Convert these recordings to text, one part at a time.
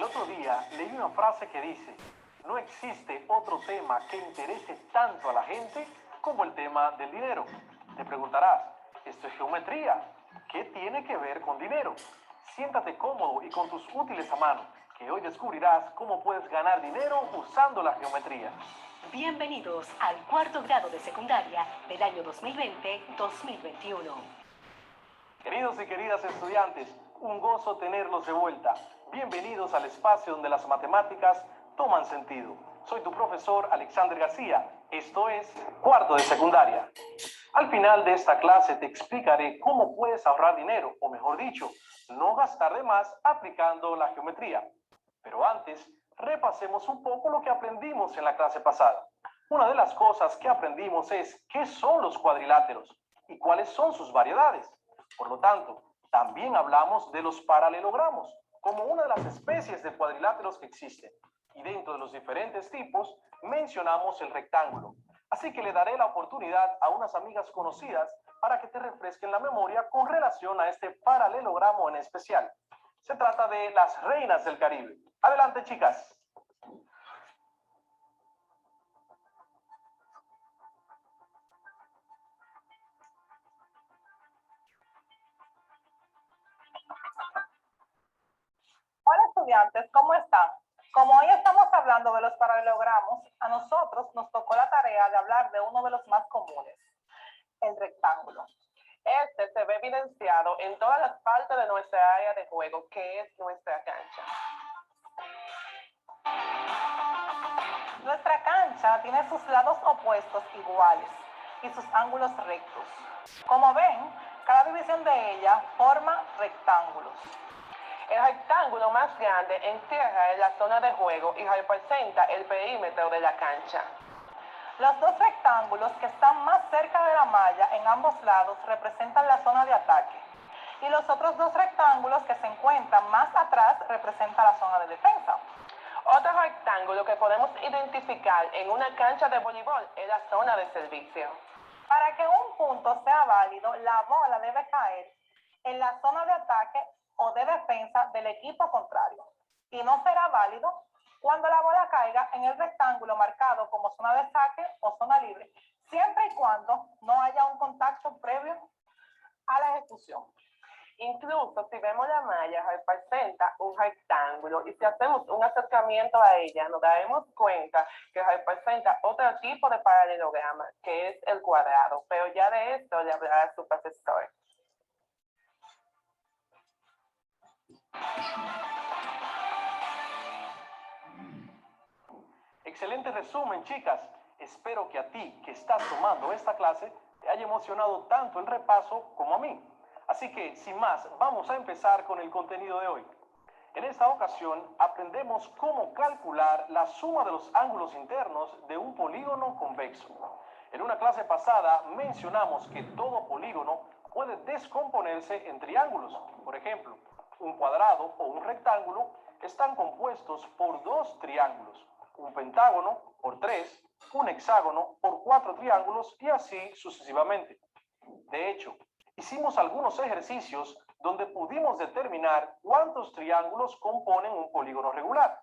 otro día leí una frase que dice, no existe otro tema que interese tanto a la gente como el tema del dinero. Te preguntarás, ¿esto es geometría? ¿Qué tiene que ver con dinero? Siéntate cómodo y con tus útiles a mano, que hoy descubrirás cómo puedes ganar dinero usando la geometría. Bienvenidos al cuarto grado de secundaria del año 2020-2021. Queridos y queridas estudiantes, un gozo tenerlos de vuelta. Bienvenidos al espacio donde las matemáticas toman sentido. Soy tu profesor Alexander García. Esto es cuarto de secundaria. Al final de esta clase te explicaré cómo puedes ahorrar dinero, o mejor dicho, no gastar de más aplicando la geometría. Pero antes, repasemos un poco lo que aprendimos en la clase pasada. Una de las cosas que aprendimos es qué son los cuadriláteros y cuáles son sus variedades. Por lo tanto, también hablamos de los paralelogramos, como una de las especies de cuadriláteros que existen. Y dentro de los diferentes tipos, mencionamos el rectángulo. Así que le daré la oportunidad a unas amigas conocidas para que te refresquen la memoria con relación a este paralelogramo en especial. Se trata de las reinas del Caribe. Adelante, chicas. Hola estudiantes, ¿cómo están? Como hoy estamos hablando de los paralelogramos, a nosotros nos tocó la tarea de hablar de uno de los más comunes, el rectángulo. Este se ve evidenciado en todas las partes de nuestra área de juego, que es nuestra cancha. Nuestra cancha tiene sus lados opuestos iguales y sus ángulos rectos. Como ven, cada división de ella forma rectángulos. El rectángulo más grande encierra en la zona de juego y representa el perímetro de la cancha. Los dos rectángulos que están más cerca de la malla en ambos lados representan la zona de ataque. Y los otros dos rectángulos que se encuentran más atrás representan la zona de defensa. Otro rectángulo que podemos identificar en una cancha de voleibol es la zona de servicio. Para que un punto sea válido, la bola debe caer en la zona de ataque o de defensa del equipo contrario. Y no será válido cuando la bola caiga en el rectángulo marcado como zona de saque o zona libre, siempre y cuando no haya un contacto previo a la ejecución. Incluso si vemos la malla, representa un rectángulo y si hacemos un acercamiento a ella, nos daremos cuenta que representa otro tipo de paralelograma, que es el cuadrado, pero ya de esto le hablará su profesor. Excelente resumen, chicas. Espero que a ti, que estás tomando esta clase, te haya emocionado tanto el repaso como a mí. Así que, sin más, vamos a empezar con el contenido de hoy. En esta ocasión, aprendemos cómo calcular la suma de los ángulos internos de un polígono convexo. En una clase pasada mencionamos que todo polígono puede descomponerse en triángulos. Por ejemplo, un cuadrado o un rectángulo están compuestos por dos triángulos, un pentágono por 3, un hexágono por 4 triángulos y así sucesivamente. De hecho, hicimos algunos ejercicios donde pudimos determinar cuántos triángulos componen un polígono regular.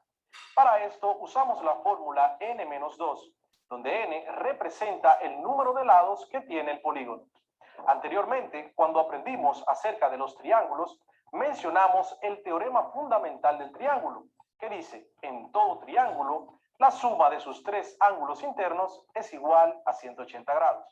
Para esto usamos la fórmula n-2, donde n representa el número de lados que tiene el polígono. Anteriormente, cuando aprendimos acerca de los triángulos, mencionamos el teorema fundamental del triángulo, que dice, en todo triángulo, la suma de sus tres ángulos internos es igual a 180 grados.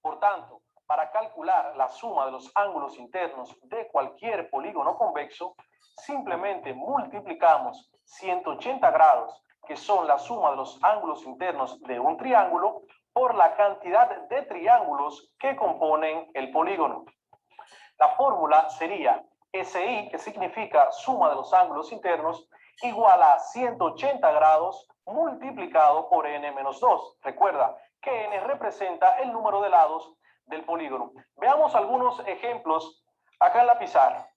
Por tanto, para calcular la suma de los ángulos internos de cualquier polígono convexo, simplemente multiplicamos 180 grados, que son la suma de los ángulos internos de un triángulo, por la cantidad de triángulos que componen el polígono. La fórmula sería SI, que significa suma de los ángulos internos, igual a 180 grados multiplicado por n-2. Recuerda que n representa el número de lados del polígono. Veamos algunos ejemplos acá en la pizarra.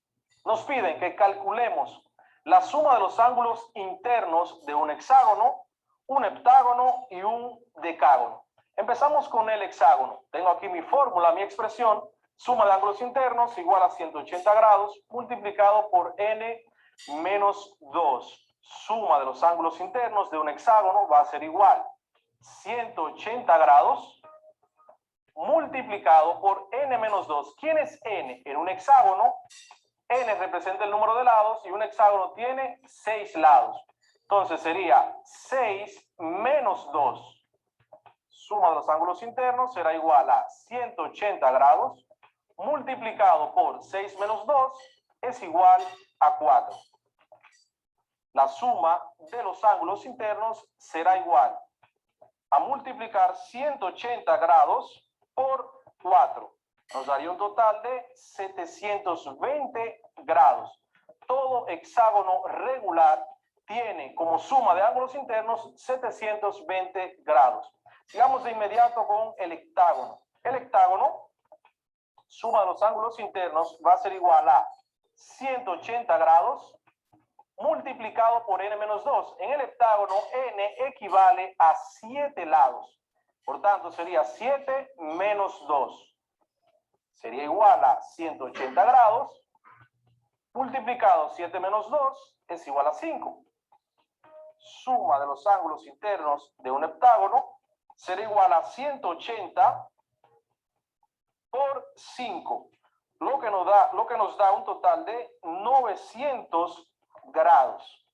Nos piden que calculemos la suma de los ángulos internos de un hexágono, un heptágono y un decágono. Empezamos con el hexágono. Tengo aquí mi fórmula, mi expresión, suma de ángulos internos igual a 180 grados multiplicado por n menos 2. Suma de los ángulos internos de un hexágono va a ser igual 180 grados multiplicado por n menos 2. ¿Quién es n? En un hexágono, n representa el número de lados y un hexágono tiene 6 lados. Entonces sería 6 menos 2. Suma de los ángulos internos será igual a 180 grados multiplicado por 6 menos 2 es igual a 4. La suma de los ángulos internos será igual a multiplicar 180 grados por 4. Nos daría un total de 720 grados. Todo hexágono regular tiene como suma de ángulos internos 720 grados. Sigamos de inmediato con el hectágono. El hectágono, suma de los ángulos internos va a ser igual a 180 grados multiplicado por n menos 2. En el heptágono, n equivale a 7 lados. Por tanto, sería 7 menos 2. Sería igual a 180 grados multiplicado 7 menos 2 es igual a 5. Suma de los ángulos internos de un heptágono será igual a 180 por 5. Lo que nos da un total de 900 grados.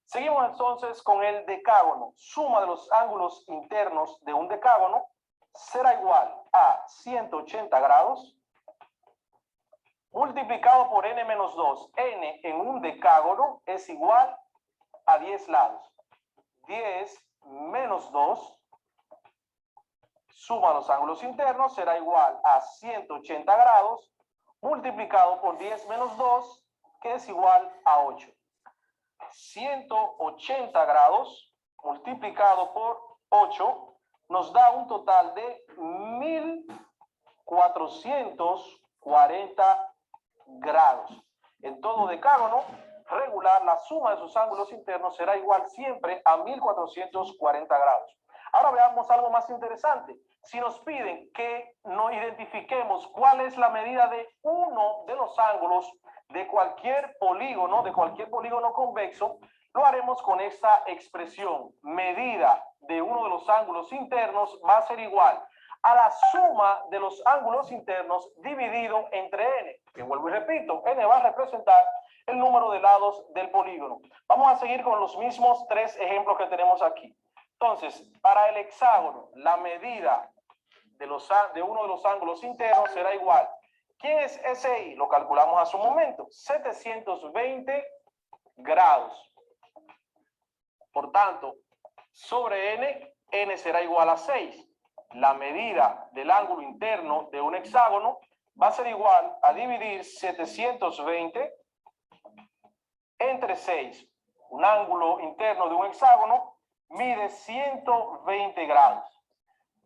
Seguimos entonces con el decágono. Suma de los ángulos internos de un decágono será igual a 180 grados multiplicado por n menos 2. n en un decágono es igual a 10 lados. 10 menos 2. Suma de los ángulos internos será igual a 180 grados multiplicado por 10 menos 2 que es igual a 8. 180 grados multiplicado por 8 nos da un total de 1440 grados. En todo decágono regular, la suma de sus ángulos internos será igual siempre a 1440 grados. Ahora veamos algo más interesante. Si nos piden que nos identifiquemos cuál es la medida de uno de los ángulos de cualquier polígono convexo, lo haremos con esta expresión. Medida de uno de los ángulos internos va a ser igual a la suma de los ángulos internos dividido entre n, que vuelvo y repito, n va a representar el número de lados del polígono. Vamos a seguir con los mismos 3 ejemplos que tenemos aquí. Entonces, para el hexágono, la medida de uno de los ángulos internos será igual. ¿Quién es SI? Lo calculamos a su momento. 720 grados. Por tanto, sobre n, n será igual a 6. La medida del ángulo interno de un hexágono va a ser igual a dividir 720 entre 6. Un ángulo interno de un hexágono mide 120 grados.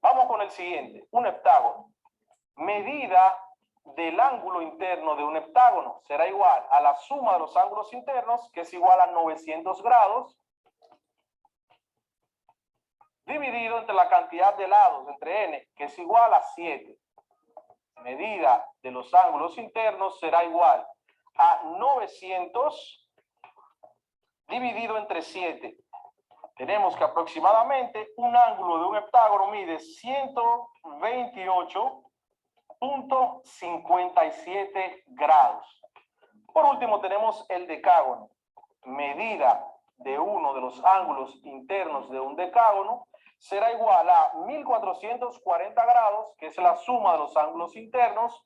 Vamos con el siguiente, un heptágono. Medida del ángulo interno de un heptágono será igual a la suma de los ángulos internos, que es igual a 900 grados, dividido entre la cantidad de lados, entre n, que es igual a 7. Medida de los ángulos internos será igual a 900 dividido entre 7. Tenemos que aproximadamente un ángulo de un heptágono mide 128.57 grados. Por último tenemos el decágono. Medida de uno de los ángulos internos de un decágono será igual a 1440 grados, que es la suma de los ángulos internos,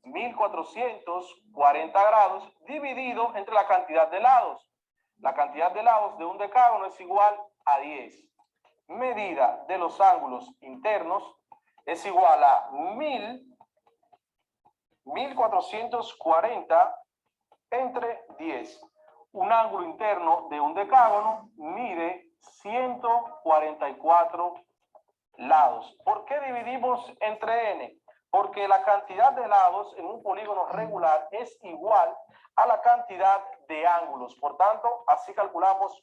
1440 grados dividido entre la cantidad de lados. La cantidad de lados de un decágono es igual a 10. Medida de los ángulos internos es igual a 1440 entre 10. Un ángulo interno de un decágono mide 144 lados. ¿Por qué dividimos entre n? Porque la cantidad de lados en un polígono regular es igual a la cantidad de ángulos. Por tanto, así calculamos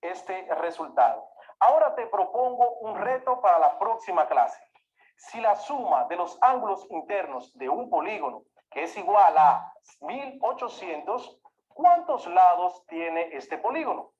este resultado. Ahora te propongo un reto para la próxima clase. Si la suma de los ángulos internos de un polígono, que es igual a 1800, ¿cuántos lados tiene este polígono?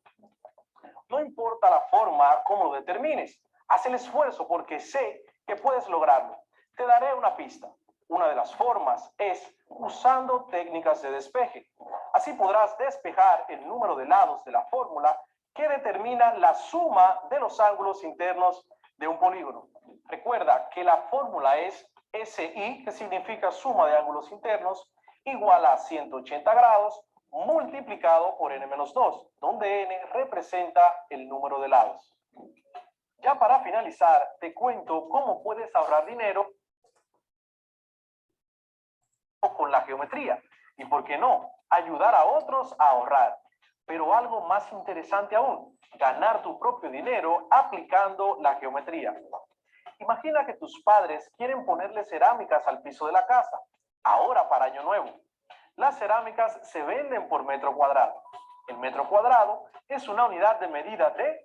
No importa la forma como lo determines, haz el esfuerzo porque sé que puedes lograrlo. Te daré una pista. Una de las formas es usando técnicas de despeje. Así podrás despejar el número de lados de la fórmula que determina la suma de los ángulos internos de un polígono. Recuerda que la fórmula es SI, que significa suma de ángulos internos, igual a 180 grados multiplicado por n-2, donde n representa el número de lados. Ya para finalizar, te cuento cómo puedes ahorrar dinero con la geometría y, por qué no, ayudar a otros a ahorrar. Pero algo más interesante aún, ganar tu propio dinero aplicando la geometría. Imagina que tus padres quieren ponerle cerámicas al piso de la casa, ahora para Año Nuevo. Las cerámicas se venden por metro cuadrado. El metro cuadrado es una unidad de medida de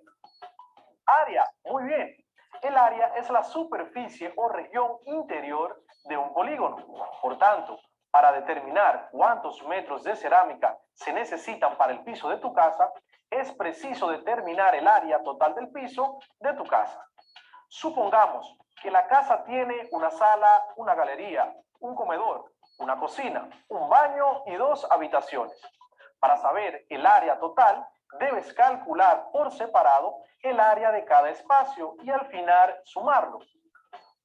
área. Muy bien. El área es la superficie o región interior de un polígono. Por tanto, para determinar cuántos metros de cerámica se necesitan para el piso de tu casa, es preciso determinar el área total del piso de tu casa. Supongamos que la casa tiene una sala, una galería, un comedor, una cocina, un baño y 2 habitaciones. Para saber el área total, debes calcular por separado el área de cada espacio y al final sumarlo.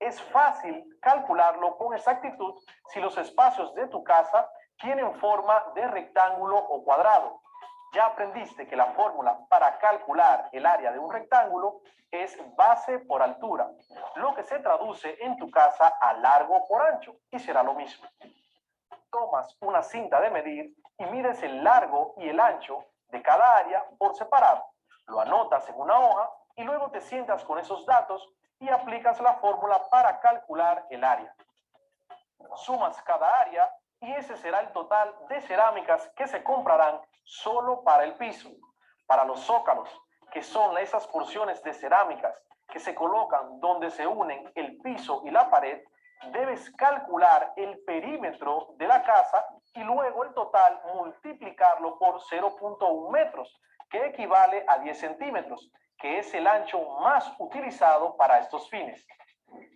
Es fácil calcularlo con exactitud si los espacios de tu casa tienen forma de rectángulo o cuadrado. Ya aprendiste que la fórmula para calcular el área de un rectángulo es base por altura, lo que se traduce en tu casa a largo por ancho, y será lo mismo. Tomas una cinta de medir y mides el largo y el ancho de cada área por separado. Lo anotas en una hoja y luego te sientas con esos datos y aplicas la fórmula para calcular el área. Sumas cada área y ese será el total de cerámicas que se comprarán solo para el piso. Para los zócalos, que son esas porciones de cerámicas que se colocan donde se unen el piso y la pared, debes calcular el perímetro de la casa y luego el total multiplicarlo por 0.1 metros, que equivale a 10 centímetros, que es el ancho más utilizado para estos fines.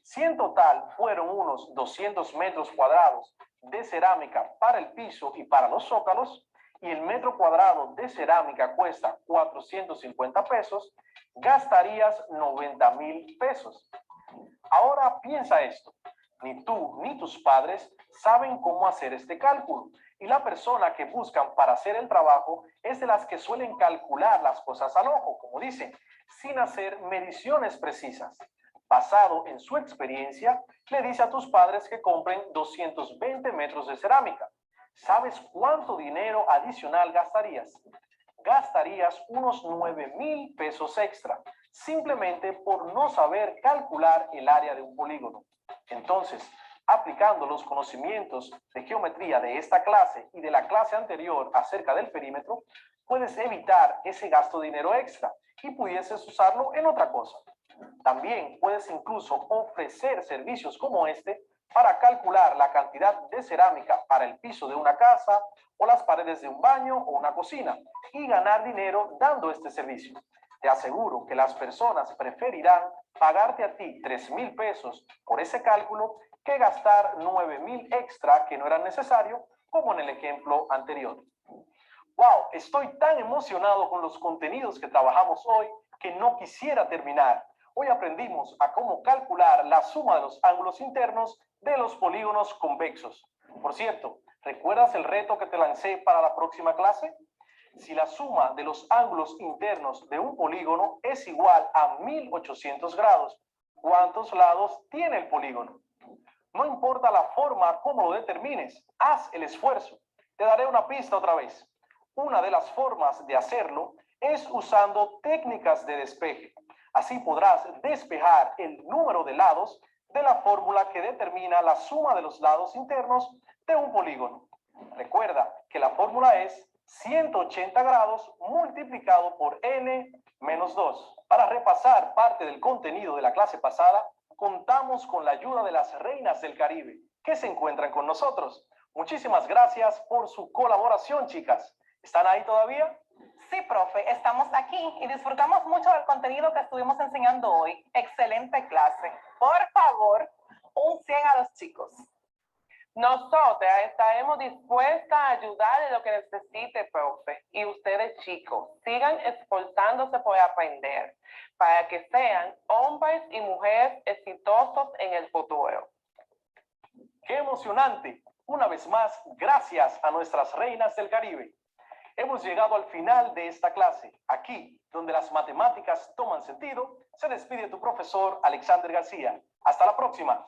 Si en total fueron unos 200 metros cuadrados de cerámica para el piso y para los zócalos, y el metro cuadrado de cerámica cuesta 450 pesos, gastarías 90,000 pesos. Ahora piensa esto. Ni tú ni tus padres saben cómo hacer este cálculo, y la persona que buscan para hacer el trabajo es de las que suelen calcular las cosas al ojo, como dicen, sin hacer mediciones precisas. Basado en su experiencia, le dice a tus padres que compren 220 metros de cerámica. ¿Sabes cuánto dinero adicional gastarías? Gastarías unos 9,000 pesos extra, simplemente por no saber calcular el área de un polígono. Entonces, aplicando los conocimientos de geometría de esta clase y de la clase anterior acerca del perímetro, puedes evitar ese gasto de dinero extra y pudieses usarlo en otra cosa. También puedes incluso ofrecer servicios como este para calcular la cantidad de cerámica para el piso de una casa o las paredes de un baño o una cocina y ganar dinero dando este servicio. Te aseguro que las personas preferirán pagarte a ti 3,000 pesos por ese cálculo que gastar 9,000 extra que no eran necesarios, como en el ejemplo anterior. ¡Wow! Estoy tan emocionado con los contenidos que trabajamos hoy que no quisiera terminar. Hoy aprendimos a cómo calcular la suma de los ángulos internos de los polígonos convexos. Por cierto, ¿recuerdas el reto que te lancé para la próxima clase? Si la suma de los ángulos internos de un polígono es igual a 1800 grados, ¿cuántos lados tiene el polígono? No importa la forma como lo determines, haz el esfuerzo. Te daré una pista otra vez. Una de las formas de hacerlo es usando técnicas de despeje. Así podrás despejar el número de lados de la fórmula que determina la suma de los lados internos de un polígono. Recuerda que la fórmula es 180 grados multiplicado por n-2. Para repasar parte del contenido de la clase pasada, contamos con la ayuda de las reinas del Caribe, que se encuentran con nosotros. Muchísimas gracias por su colaboración, chicas. ¿Están ahí todavía? Sí, profe, estamos aquí y disfrutamos mucho del contenido que estuvimos enseñando hoy. Excelente clase. Por favor, un 100 a los chicos. Nosotras estaremos dispuestas a ayudar en lo que necesite, profe. Y ustedes, chicos, sigan esforzándose por aprender para que sean hombres y mujeres exitosos en el futuro. ¡Qué emocionante! Una vez más, gracias a nuestras reinas del Caribe. Hemos llegado al final de esta clase. Aquí, donde las matemáticas toman sentido, se despide tu profesor Alexander García. Hasta la próxima.